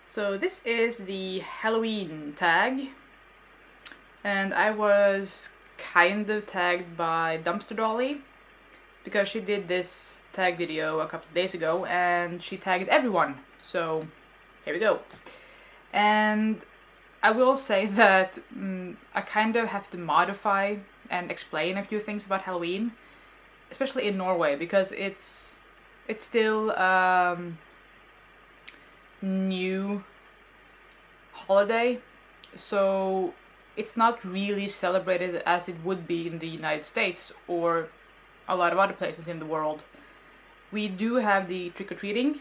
So this is the Halloween tag, and I was kind of tagged by Dumpster Dolly because she did this tag video a couple of days ago and she tagged everyone. So here we go. And I will say that I kind of have to modify and explain a few things about Halloween, especially in Norway, because it's still new holiday, so it's not really celebrated as it would be in the United States or a lot of other places in the world. We do have the trick-or-treating,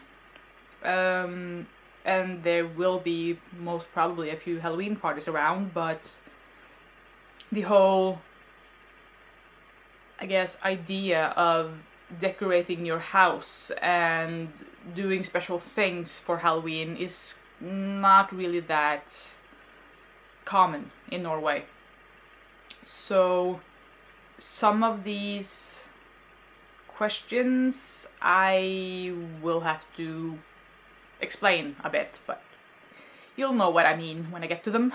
and there will be most probably a few Halloween parties around, but the whole, I guess, idea of decorating your house and doing special things for Halloween is not really that common in Norway. So some of these questions I will have to explain a bit, but you'll know what I mean when I get to them.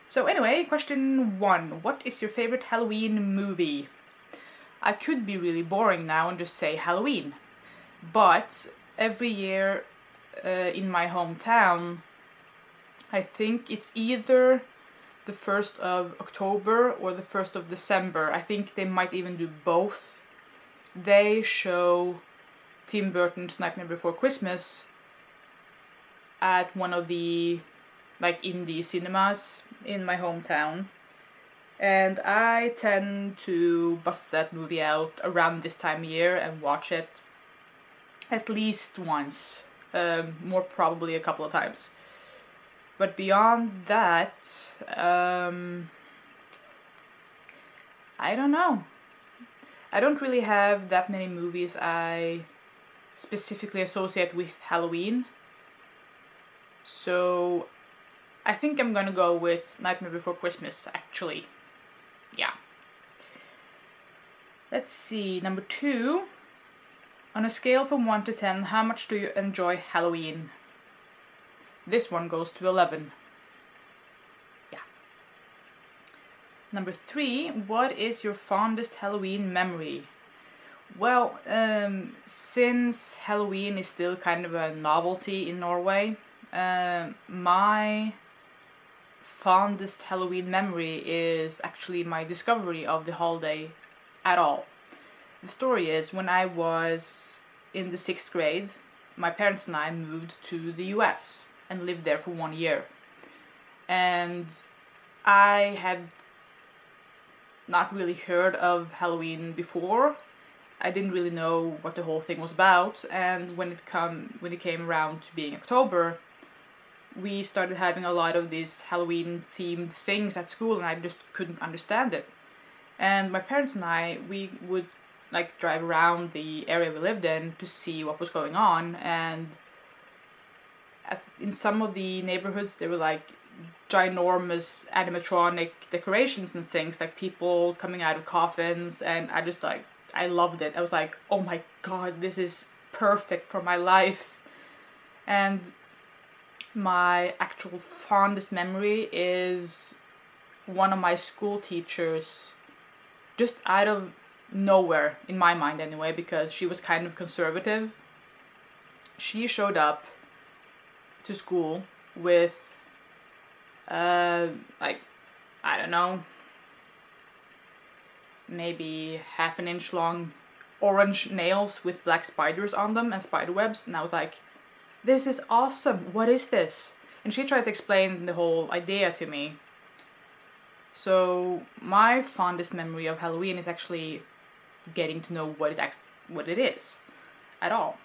So anyway, question 1. What is your favorite Halloween movie? I could be really boring now and just say Halloween, but every year in my hometown, I think it's either the 1st of October or the 1st of December. I think they might even do both. They show Tim Burton's Nightmare Before Christmas at one of the indie cinemas in my hometown. And I tend to bust that movie out around this time of year and watch it at least once, more probably a couple of times. But beyond that, I don't know. I don't really have that many movies I specifically associate with Halloween. So I think I'm gonna go with Nightmare Before Christmas, actually. Yeah. Let's see, number 2. On a scale from 1 to 10, how much do you enjoy Halloween? This one goes to 11. Yeah. Number 3, what is your fondest Halloween memory? Well, since Halloween is still kind of a novelty in Norway, my fondest Halloween memory is actually my discovery of the holiday at all. The story is, when I was in the 6th grade, my parents and I moved to the US and lived there for 1 year. And I had not really heard of Halloween before. I didn't really know what the whole thing was about, and when it came around to being October, we started having a lot of these Halloween themed things at school, and I just couldn't understand it. And my parents and I, we would drive around the area we lived in to see what was going on, and in some of the neighborhoods there were ginormous animatronic decorations and things, like people coming out of coffins, and I loved it. I was like, oh my god, this is perfect for my life. And my actual fondest memory is one of my school teachers, just out of nowhere, in my mind anyway, because she was kind of conservative. She showed up to school with I don't know, maybe half an inch long orange nails with black spiders on them and spider webs, and I was like, this is awesome, what is this? And she tried to explain the whole idea to me. So my fondest memory of Halloween is actually getting to know what it is at all.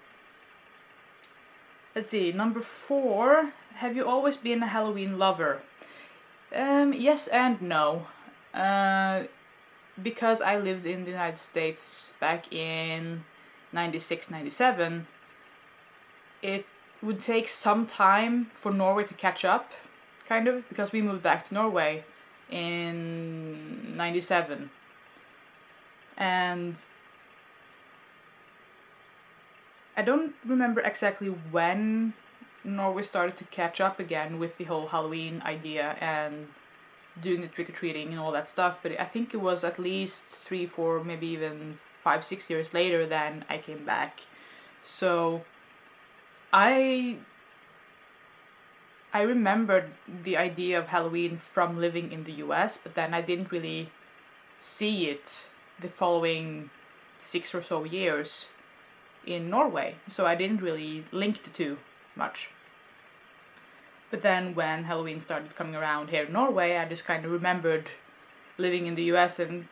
Let's see, number 4, have you always been a Halloween lover? Yes and no. Because I lived in the United States back in 96, 97, it would take some time for Norway to catch up, kind of, because we moved back to Norway in 97. And I don't remember exactly when Norway started to catch up again with the whole Halloween idea and doing the trick-or-treating and all that stuff, but I think it was at least 3, 4, maybe even 5, 6 years later than I came back. So I remembered the idea of Halloween from living in the US, but then I didn't really see it the following 6 or so years in Norway, so I didn't really link the two much. But then when Halloween started coming around here in Norway, I just kind of remembered living in the US and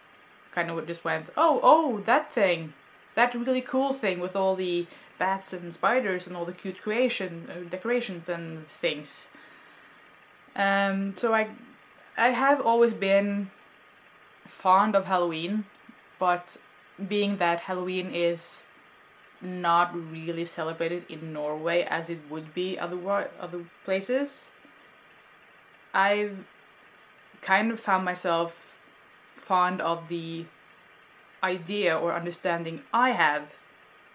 kind of just went, oh, that thing, that really cool thing with all the bats and spiders and all the cute decorations and things. So I have always been fond of Halloween, but being that Halloween is not really celebrated in Norway as it would be other places, I've kind of found myself fond of the idea or understanding I have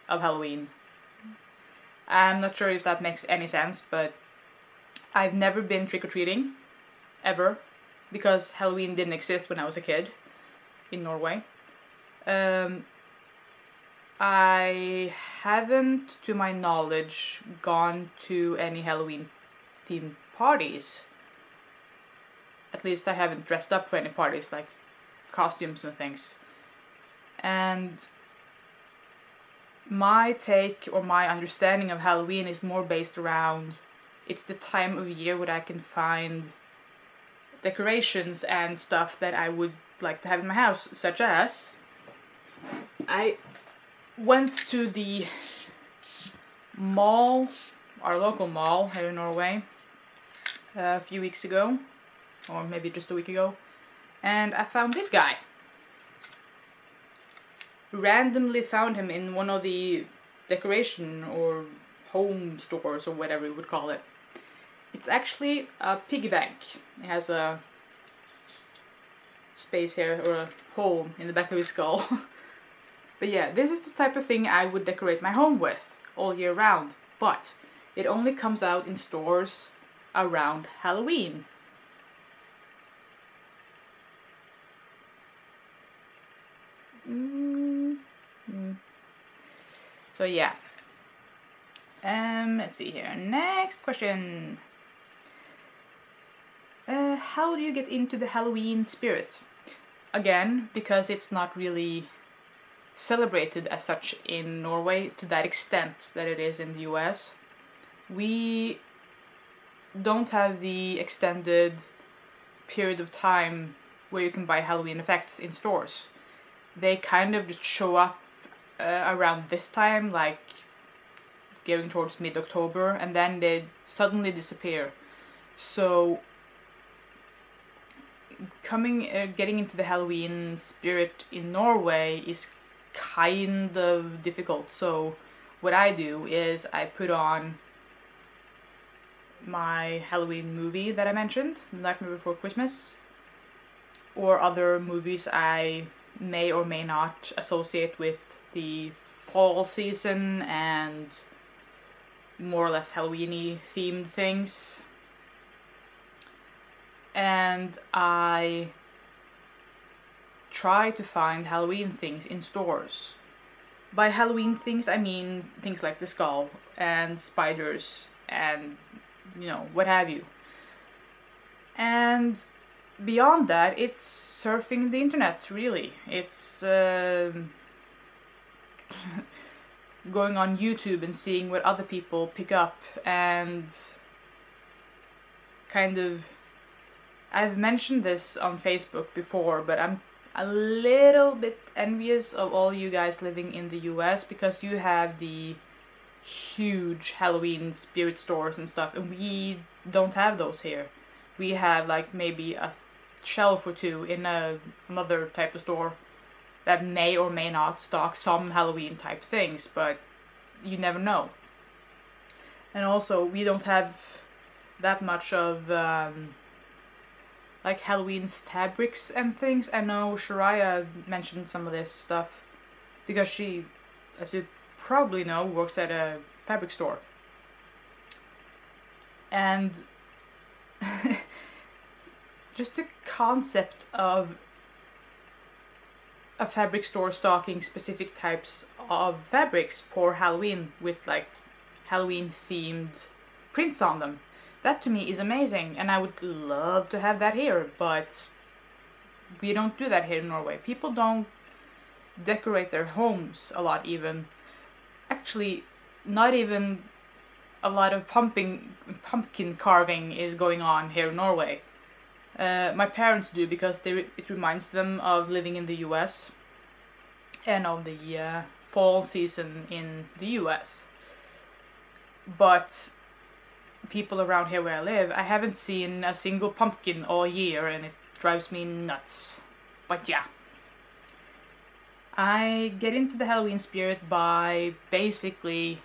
of Halloween. I'm not sure if that makes any sense, but I've never been trick-or-treating, ever, because Halloween didn't exist when I was a kid in Norway. I haven't, to my knowledge, gone to any Halloween-themed parties. At least I haven't dressed up for any parties, like costumes and things. And my take or my understanding of Halloween is more based around, it's the time of year where I can find decorations and stuff that I would like to have in my house, such as I went to the mall, our local mall here in Norway, a few weeks ago, or maybe just a week ago, and I found this guy. Randomly found him in one of the decoration or home stores or whatever you would call it. It's actually a piggy bank. It has a space here, or a hole in the back of his skull. But yeah, this is the type of thing I would decorate my home with all year round, but it only comes out in stores around Halloween. So yeah. Let's see here. Next question. How do you get into the Halloween spirit? Again, because it's not really celebrated as such in Norway to that extent that it is in the US. We don't have the extended period of time where you can buy Halloween effects in stores. They kind of just show up around this time, like going towards mid-October, and then they suddenly disappear. So getting into the Halloween spirit in Norway is kind of difficult. So what I do is I put on my Halloween movie that I mentioned, Nightmare Before Christmas, or other movies I may or may not associate with the fall season and more or less Halloween-y themed things. And I try to find Halloween things in stores. By Halloween things, I mean things like the skull and spiders and, what have you. And beyond that, it's surfing the internet, really. It's going on YouTube and seeing what other people pick up, and kind of, I've mentioned this on Facebook before, but I'm a little bit envious of all you guys living in the US, because you have the huge Halloween spirit stores and stuff, and we don't have those here. We have like maybe a shelf or two in another type of store that may or may not stock some Halloween type things, but you never know. And also, we don't have that much of like Halloween fabrics and things. I know Shariah mentioned some of this stuff because she, as you probably know, works at a fabric store. And just the concept of a fabric store stocking specific types of fabrics for Halloween with like Halloween themed prints on them. That to me is amazing, and I would love to have that here, but we don't do that here in Norway. People don't decorate their homes a lot even. Actually, not even a lot of pumpkin carving is going on here in Norway. My parents do because it reminds them of living in the US and of the fall season in the US. But people around here where I live, I haven't seen a single pumpkin all year, and it drives me nuts. But yeah. I get into the Halloween spirit by basically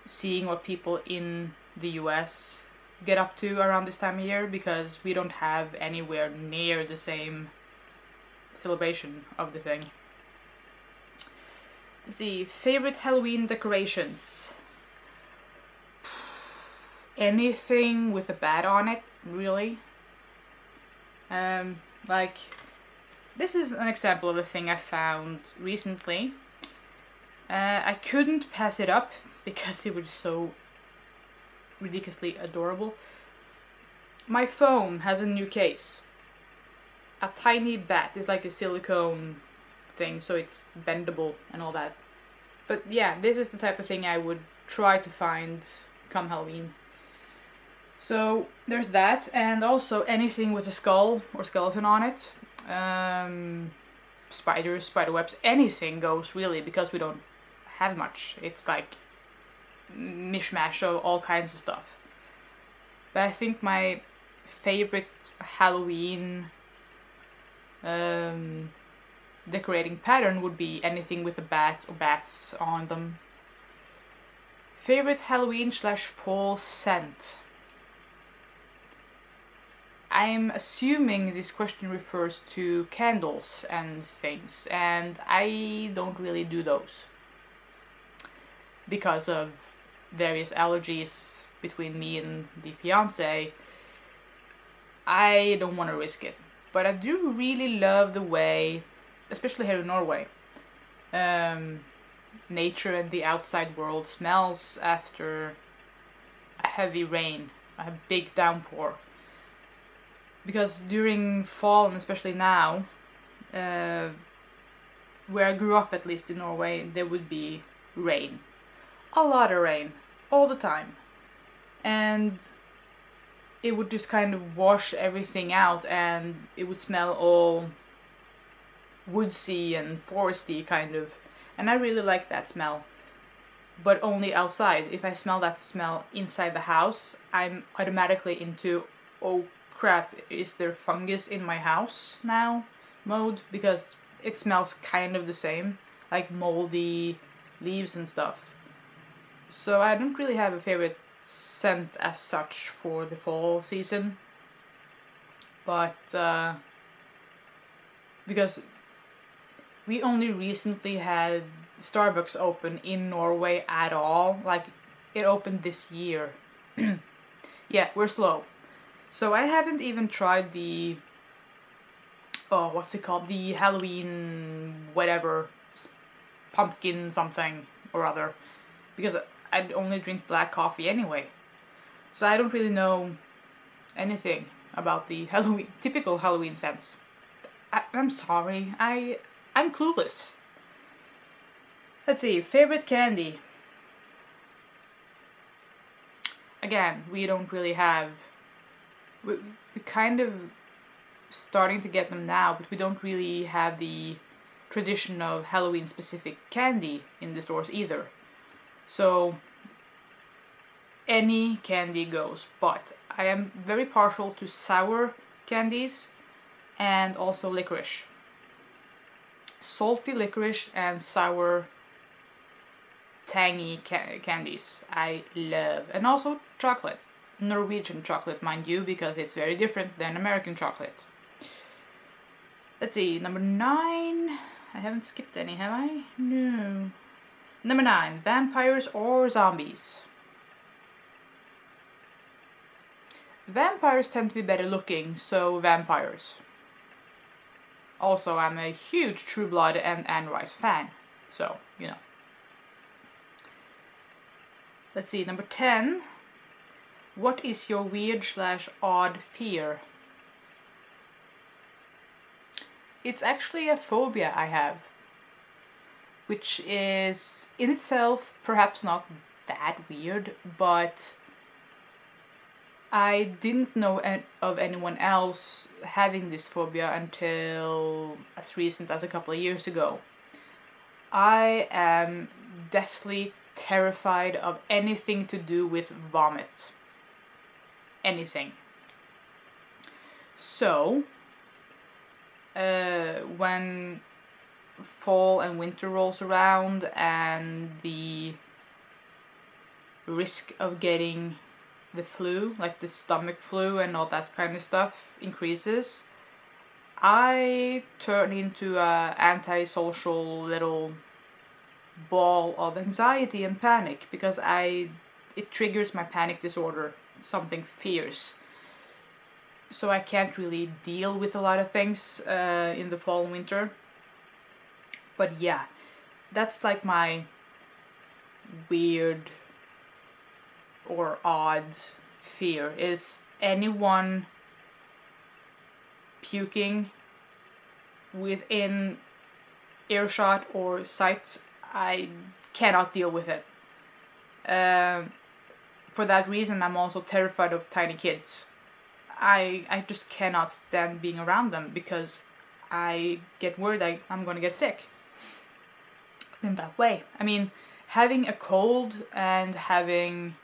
seeing what people in the US get up to around this time of year, because we don't have anywhere near the same celebration of the thing. Let's see, favorite Halloween decorations. Anything with a bat on it, really. Like, this is an example of a thing I found recently. I couldn't pass it up because it was so ridiculously adorable. My phone has a new case. A tiny bat is like a silicone thing, so it's bendable and all that. But yeah, this is the type of thing I would try to find come Halloween. So there's that, and also anything with a skull or skeleton on it. Spiders, spiderwebs, anything goes really, because we don't have much. It's like mishmash of all kinds of stuff. But I think my favorite Halloween decorating pattern would be anything with a bat or bats on them. Favorite Halloween / fall scent. I'm assuming this question refers to candles and things, and I don't really do those because of various allergies between me and the fiance. I don't want to risk it, but I do really love the way, especially here in Norway, nature and the outside world smells after a heavy rain, a big downpour. Because during fall, and especially now, where I grew up, at least in Norway, there would be rain. A lot of rain, all the time. And it would just kind of wash everything out, and it would smell all woodsy and foresty kind of. And I really like that smell. But only outside. If I smell that smell inside the house, I'm automatically into, oh crap, is there fungus in my house now mode, because it smells kind of the same, like moldy leaves and stuff. So I don't really have a favorite scent as such for the fall season, but because we only recently had Starbucks open in Norway at all, like it opened this year. Yeah, we're slow. So I haven't even tried the, what's it called? The Halloween whatever, pumpkin something or other, because I'd only drink black coffee anyway. So I don't really know anything about the typical Halloween scents. I'm sorry, I'm clueless. Let's see, favorite candy. Again, we don't really have. We kind of starting to get them now, but we don't really have the tradition of Halloween specific candy in the stores either. So any candy goes, but I am very partial to sour candies and also licorice. Salty licorice and sour tangy candies I love, and also chocolate. Norwegian chocolate, mind you, because it's very different than American chocolate. Let's see, number 9. I haven't skipped any, have I? No. Number 9, vampires or zombies? vampires tend to be better looking, so vampires. Also, I'm a huge True Blood and Anne Rice fan, so, you know. Let's see, number 10. What is your weird/odd fear? It's actually a phobia I have, which is in itself perhaps not that weird, but I didn't know of anyone else having this phobia until as recent as a couple of years ago. I am deathly terrified of anything to do with vomit. Anything. So, when fall and winter rolls around and the risk of getting the flu, like the stomach flu and all that kind of stuff, increases, I turn into a antisocial little ball of anxiety and panic because it triggers my panic disorder, something fierce. So I can't really deal with a lot of things in the fall and winter. But yeah, that's like my weird or odd fear, is anyone puking within earshot or sight. I cannot deal with it. For that reason, I'm also terrified of tiny kids. I just cannot stand being around them because I get worried I'm gonna get sick in that way. I mean, having a cold and having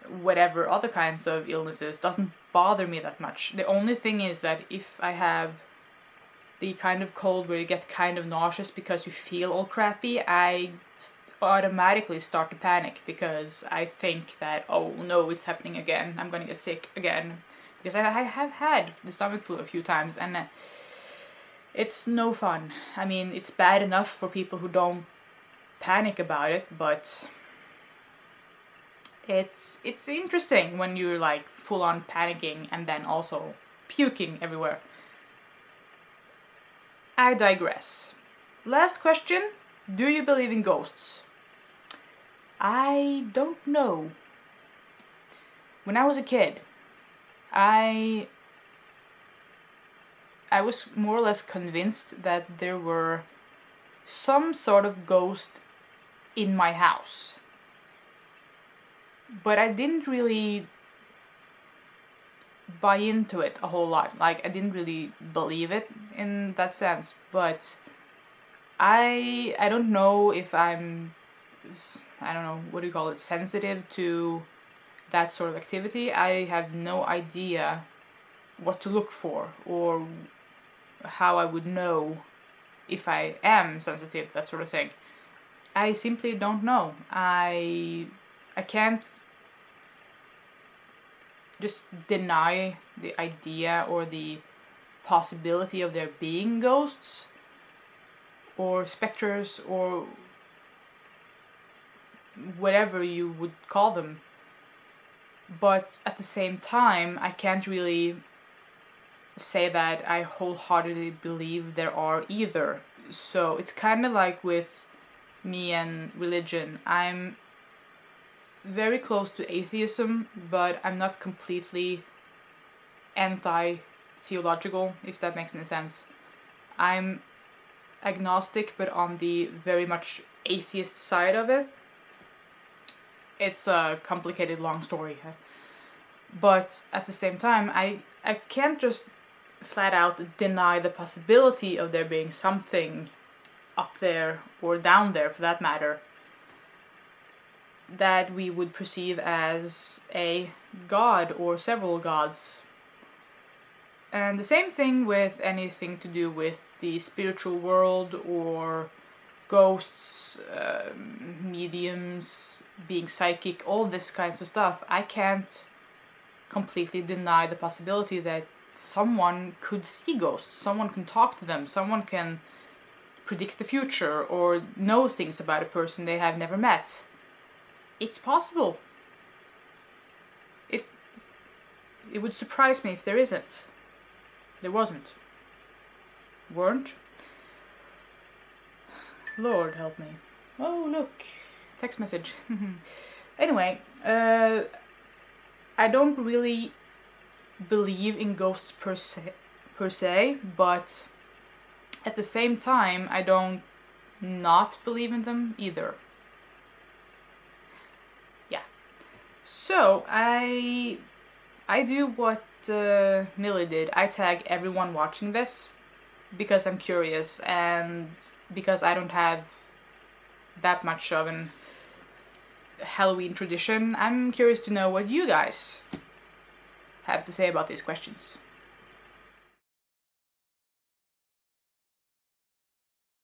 whatever other kinds of illnesses doesn't bother me that much. The only thing is that if I have the kind of cold where you get kind of nauseous because you feel all crappy, I automatically start to panic because I think that, oh no, it's happening again, I'm gonna get sick again. Because I have had the stomach flu a few times and it's no fun. I mean, it's bad enough for people who don't panic about it, but it's interesting when you're like full on panicking and then also puking everywhere. I digress. Last question. Do you believe in ghosts? I don't know. When I was a kid, I was more or less convinced that there were some sort of ghost in my house. But I didn't really buy into it a whole lot. Like, I didn't really believe it in that sense. But I don't know if I'm, I don't know, what do you call it, sensitive to that sort of activity. I have no idea what to look for or how I would know if I am sensitive, that sort of thing. I simply don't know. I can't just deny the idea or the possibility of there being ghosts or specters or whatever you would call them. But at the same time, I can't really say that I wholeheartedly believe there are either. So it's kind of like with me and religion. I'm very close to atheism, but I'm not completely anti-theological, if that makes any sense. I'm agnostic, but on the very much atheist side of it. It's a complicated, long story. But at the same time, I can't just flat out deny the possibility of there being something up there, or down there for that matter, that we would perceive as a god or several gods. And the same thing with anything to do with the spiritual world or ghosts, mediums, being psychic, all this kinds of stuff. I can't completely deny the possibility that someone could see ghosts, someone can talk to them, someone can predict the future or know things about a person they have never met. It's possible. it would surprise me if there isn't. There wasn't. Weren't? Lord help me. Oh, look. Text message. Anyway, I don't really believe in ghosts per se, but at the same time, I don't not believe in them either. Yeah. So, I do what Millie did. I tag everyone watching this because I'm curious and because I don't have that much of an Halloween tradition. I'm curious to know what you guys have to say about these questions.